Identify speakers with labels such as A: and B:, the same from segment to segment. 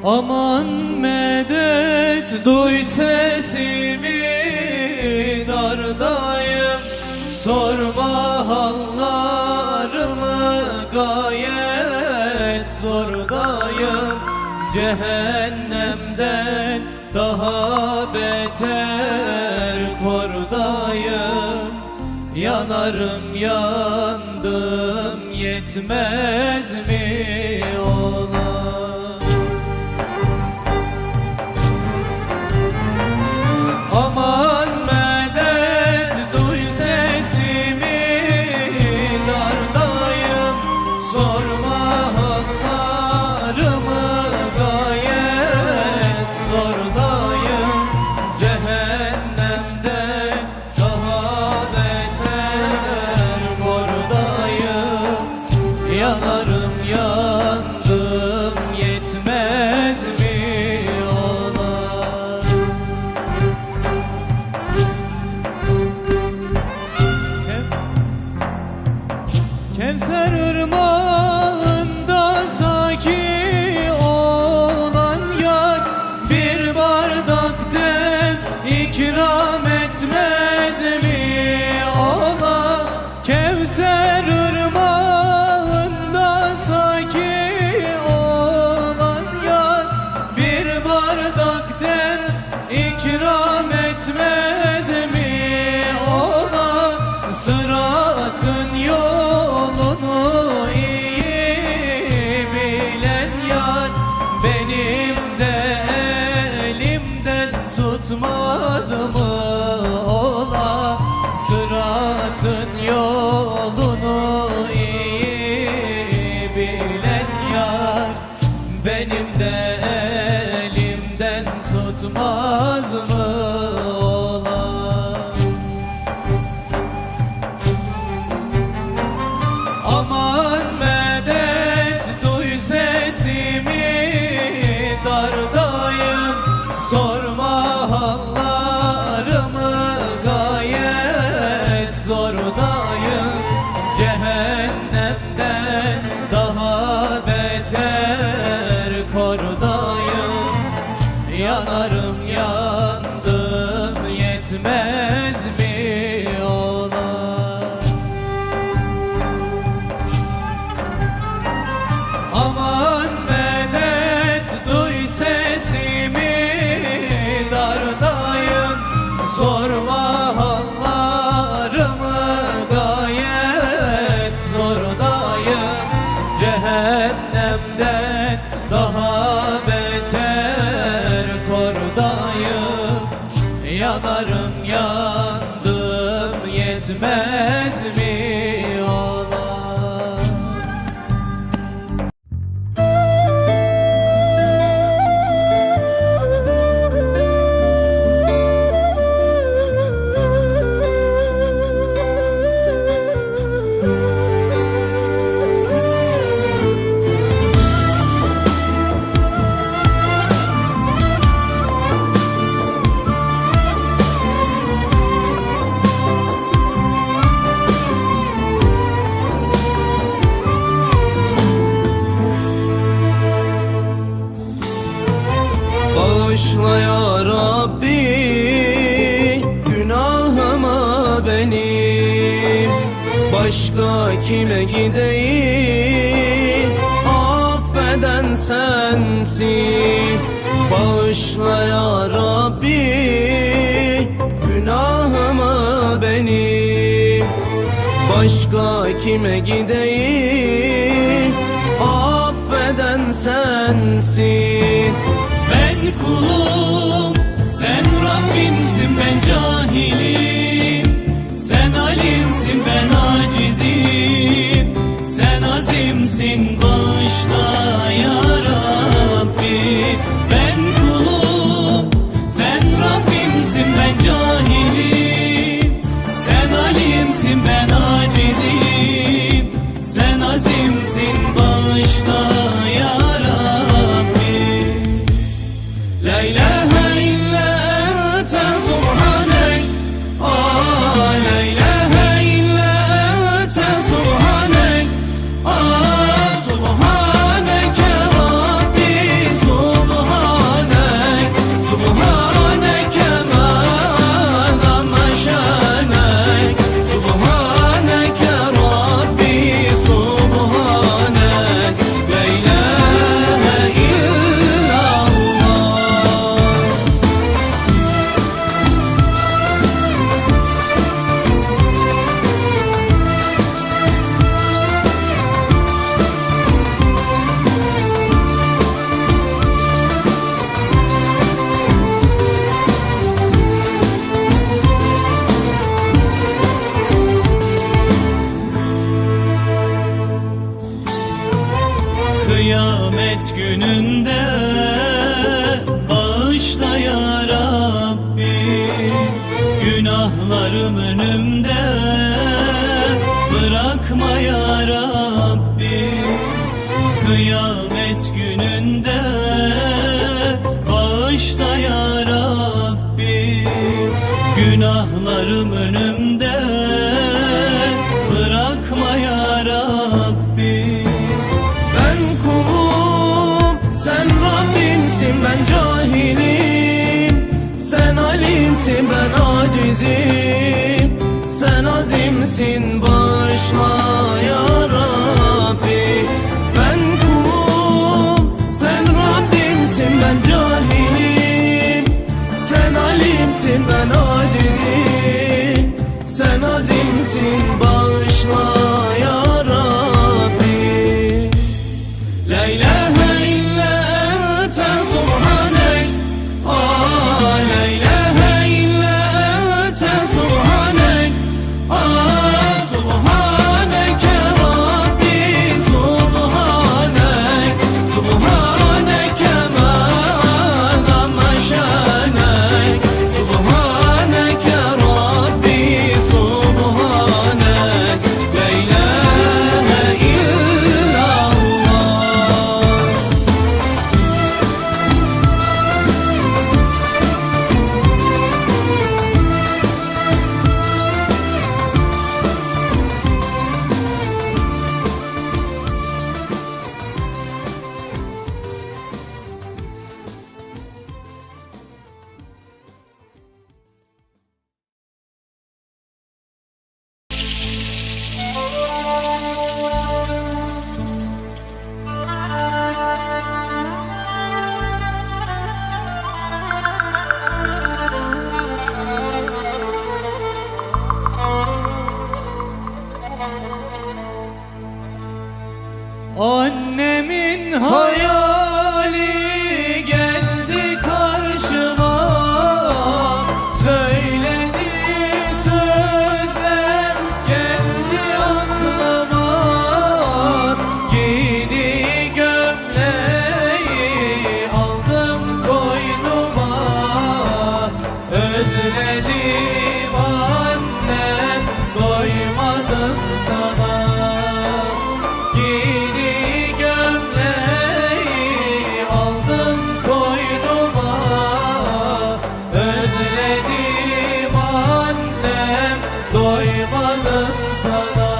A: Aman medet, duy sesimi, dardayım. Sorma hallarımı, gayet zordayım. Cehennemden daha beter kordayım. Yanarım yandım, yetmez mi olan? Aman medet, duy sesimi, dardayım. Sorma hallarımı, gayet zordayım. Cehennemden daha beter kordayım. Yanarım yandım, yetmez mi olan? Kevser ırmağında saki olan yar, bir bardak dem ikram etmez mi ola? Kevser ırmağında saki olan yar, bir bardak dem ikram etmez mi ola? Sıratın yolunu iyi bilen yar, benim de elimden tutmaz mı ola? Sıratın yolunu iyi bilen yar, benim de elimden tutmaz mı ola? Aman medet, duy sesimi, dardayım. Sorma hallarımı, gayet zordayım. Cehennemden daha beter kordayım. Yanarım yandım, yetmez mi olan? Aman medet, duy sesimi, dardayım. Sorma hallarımı, gayet zordayım. Cehennemden daha beter kordayım. Yanarım yandım, yetmez mi olan? Bağışla ya Rabbi günahıma benim, başka kime gideyim, affeden sensin. Bağışla ya Rabbi günahıma benim, başka kime gideyim, affeden sensin. Ben kulum, sen Rabbimsin, ben cahilim. Sen alimsin, ben acizim. Sen azimsin, bağışla ya Rabbi. Ben kulum, sen Rabbimsin, ben cahilim. Sen alimsin, ben acizim. Sen azimsin, bağışla ya Rabbi. La ilahe illa ente subhanek. La ilahe illa ente subhanek. Subhaneke Günahlarım önümde, bırakma ya Rabbi. Kıyamet gününde bağışla ya Rabbi. Günahlarım önümde, bırakma ya Rabbi. Ben kulum, sen Rabbimsin, ben cahilim. Sen alimsin, ben acizim. Sen azimsin, bağışla ya Rabbi. Ben kulum, sen Rabbimsin, ben cahilim. Sen alimsin, ben acizim. Sen azimsin, bağışla ya Rabbi. La ilahe illa ente subhanek. La ilahe illa ente subhanek. Subhaneke Rabbi, subhanek. Subhaneke ma azama şanek. Subhaneke Rabbi, subhanek. La ilahe illallah. Annemin hayali geldi karşıma, söylediği sözler geldi aklıma. Giydiği gömleği aldım koynuma, özledim annem, doymadım sana. Giydiği gömleği aldım koynuma, özledim annem, doymadım sana.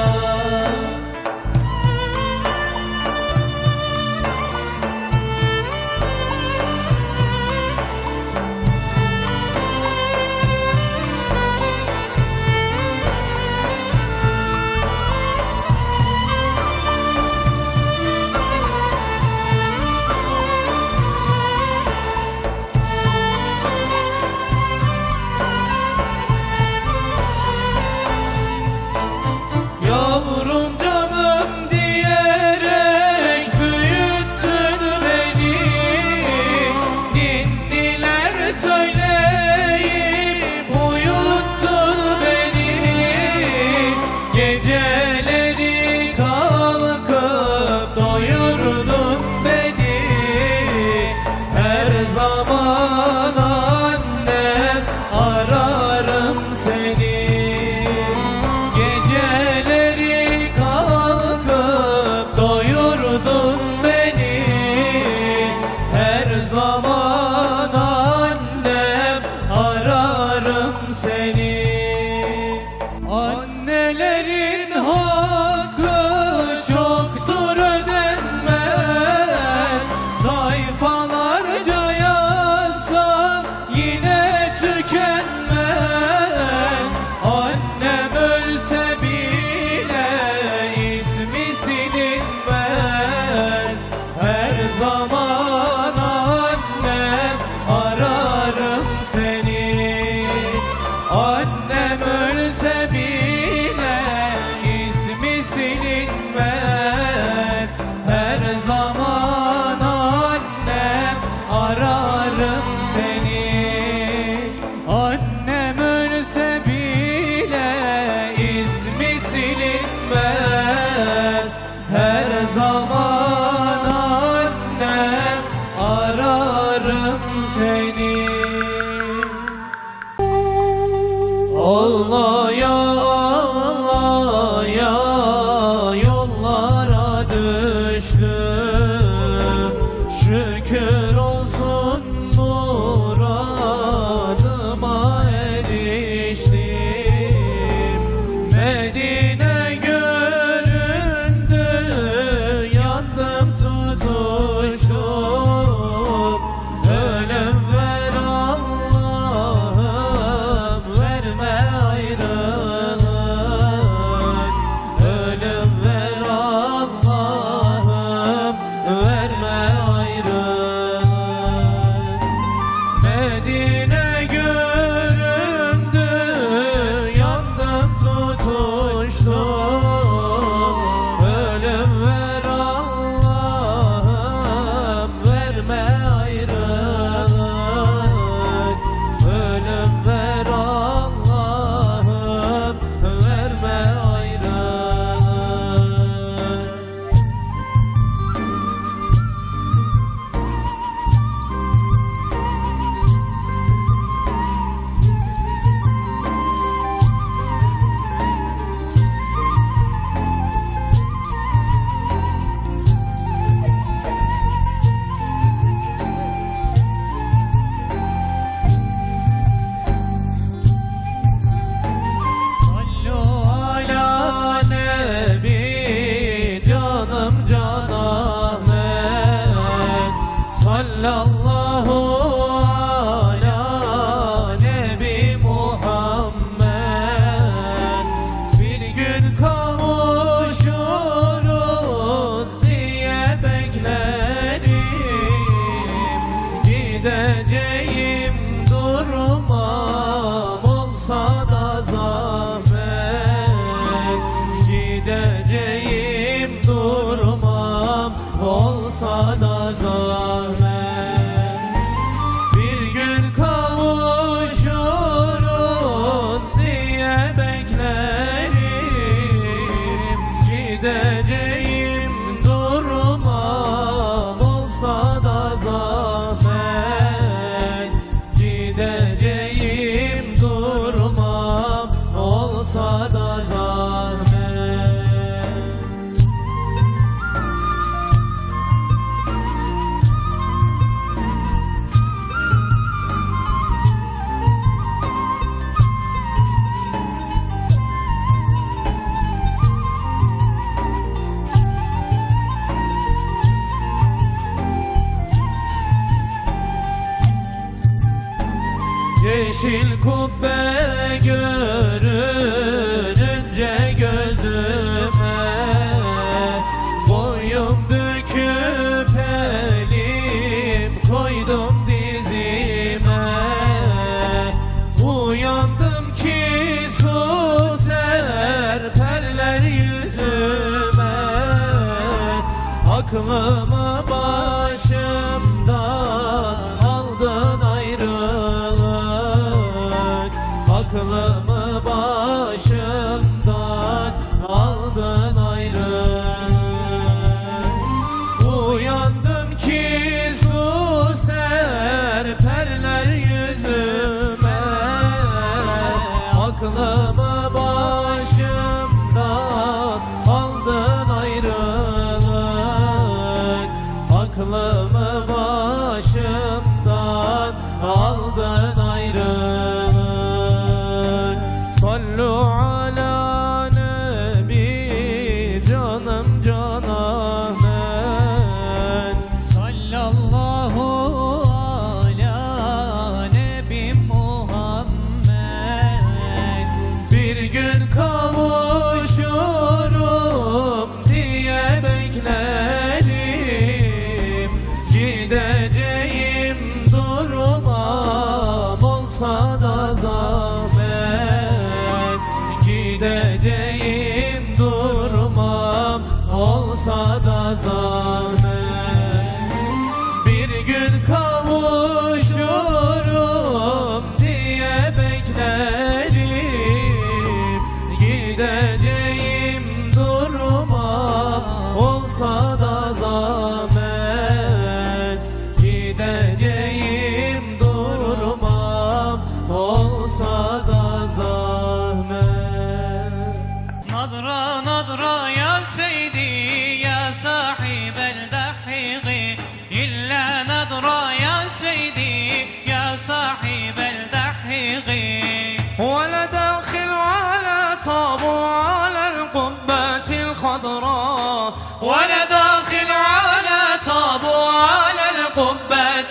A: Yavrum canım diyerek büyüttün beni, ninniler söyleyip uyuttun beni. Geceleri kalkıp doyurdun beni, her zaman annem ararım seni. Geceleri kalkıp doyurdun beni, her zaman annem ararım seni. Annelerin hakkı çoktur ödenmez, sayfalarca yazsam yine tükenmez. Annem ölse bile ismi silinmez, her zaman annem ararım seni. Annem ölse bile ismi silinmez, her zaman annem ararım seni. Annem ölse bile ismi silinmez, her zaman annem ararım seni. Allah olsun muradıma eriştim. Medine göründü, yandım tutuştum. Ölüm ver Allah'ım, verme ayrılık. Ölüm ver Allah'ım, verme ayrılık. Medine göründü, yandım tutuştum. Ölüm ver Allah'ım, verme ayrılık. Ölüm ver Allah'ım, verme ayrılık. Sallu ala nebi, canım Can Ahmet. Sallallahu ala nebi Muhammed. Bir gün kavuşuruz diye beklerim. Gideceğim durmam, olsa da zahmet. Gideceğim durmam, olsa da zahmet. Bir gün kavuşuruz diye beklerim. Gideceğim durmam, olsa da zahmet. Gideceğim durmam, olsa da zahmet. Yeşil kubbe görününce gözüme, boyum büküp elim koydum dizime. Uyandım ki su serperler yüzüme. Aklımı başımdan aldın ayrılık. Aklımı başımdan aldın ayrılık. Uyandım ki su serperler yüzüme. Aklımı başımdan aldın ayrılık. Aklımı başımdan aldın ayrılık. Sallu ala nebi, canım Can Ahmet. Sallallahu ala nebi Muhammed. Bir gün kavuşurum diye beklerim. Gideceğim durmam, olsa da zahmet. Gideceğim durmam, olsa da zahmet. Bir gün kavuşurum diye beklerim. Gideceğim durmam, olsa da zahmet. Gideceğim durmam, olsa da zahmet. Nadra nadra ya seydi ya sahibel dahiqi, illa nadra ya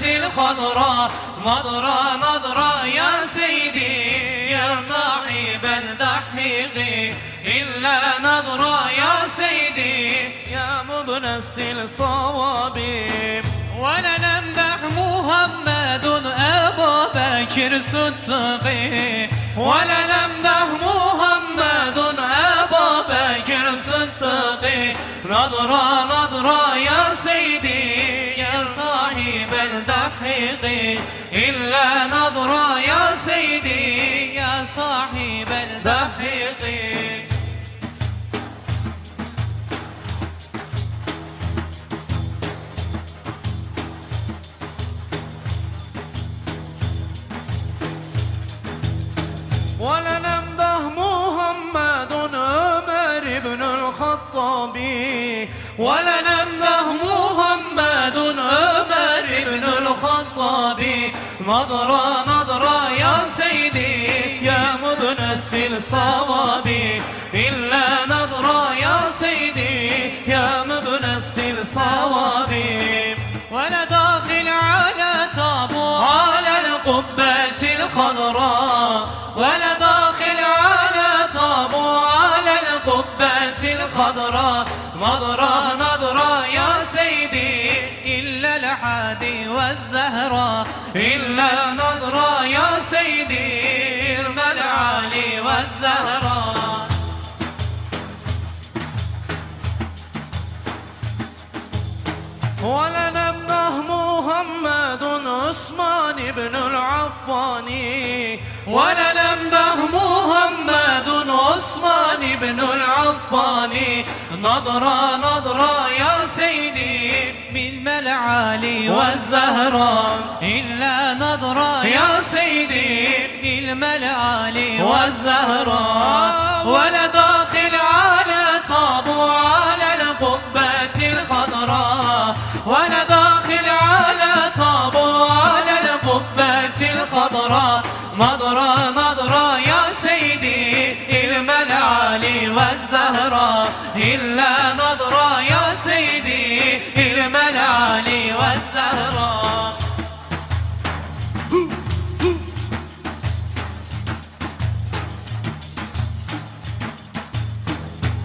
A: الخضراء نظرة نظرة يا سيدي يا صاحب الدحيق إلا نظرة يا سيدي يا مبنسي الصواب ولنمدح محمد أبا بكر صدقي ولنمدح محمد أبا بكر صدقي نظرة نظرة يا سيدي يا صاحب الدحيق إلا نظرة يا سيدي يا صاحب الدحيق ولنمدح محمد عمر بن الخطاب ولنمدح محمد عمر بن الخطاب نظرة نظرة يا سيدي يا مبنسي الصواب إلا نظرة يا سيدي يا مبنسي الصواب ولا داخل على تابو على القبة الخضراء ولا داخل على تابو على القبة الخضراء نظرة نظرة يا سيدي إلا الحادي والزهراء إلا نظرة يا سيدي إرم العالي والزهراء ولنمدح محمد عثمان بن العفاني ولنمدح محمد عثمان بن العفاني نظرة نظرة يا سيدي بالملعالي والزهراء إلا نظرة يا سيدي بالملعالي والزهراء ولا داخل على طابو على القبة الخضراء ولا داخل على طابو على القبة الخضراء نظرة نظرة يا سيدي إرم العالي والزهراء إلا نظرة يا سيدي إرم العالي والزهراء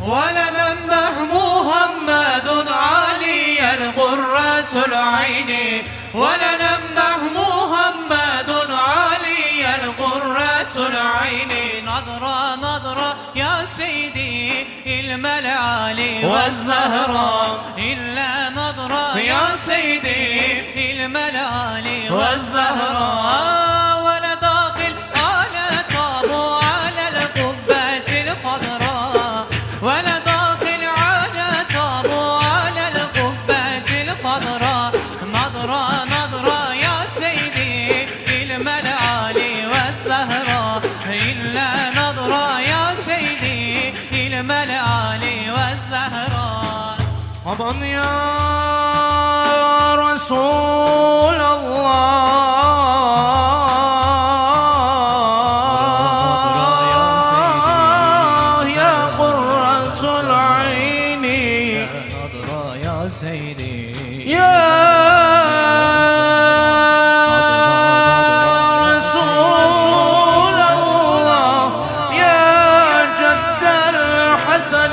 A: ولنمدح محمد علي القرة العين ولنمدح محمد علي القرة العين نظرة نظرة يا سيدي الملعالي والزهراء إلا نظرة يا سيدي الملعالي والزهراء ولا داخل على طابو على القبة الخضراء ولا داخل على طابو على القبة الخضراء نظرة نظرة يا سيدي الملعالي والزهراء إلا نظرة يا سيدي الملعالي والزهراء طبعا يا رسول الله سيدي يا رسول الله يا جد الحسن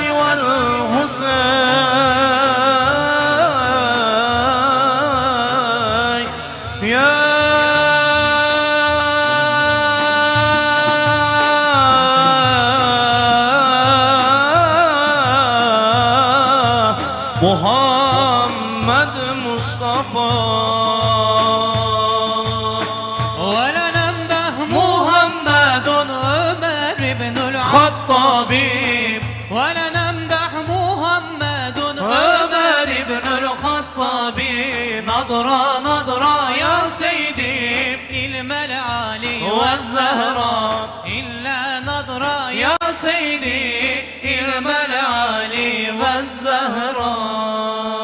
A: والحسين يا محمد مصطفى ولنمدح محمد عمر بن الخطاب ولنمدح محمد عمر بن الخطاب نظرة نظرة يا سيدي الملعالي والزهراء إلا نظرة يا سيدي الملعالي والزهراء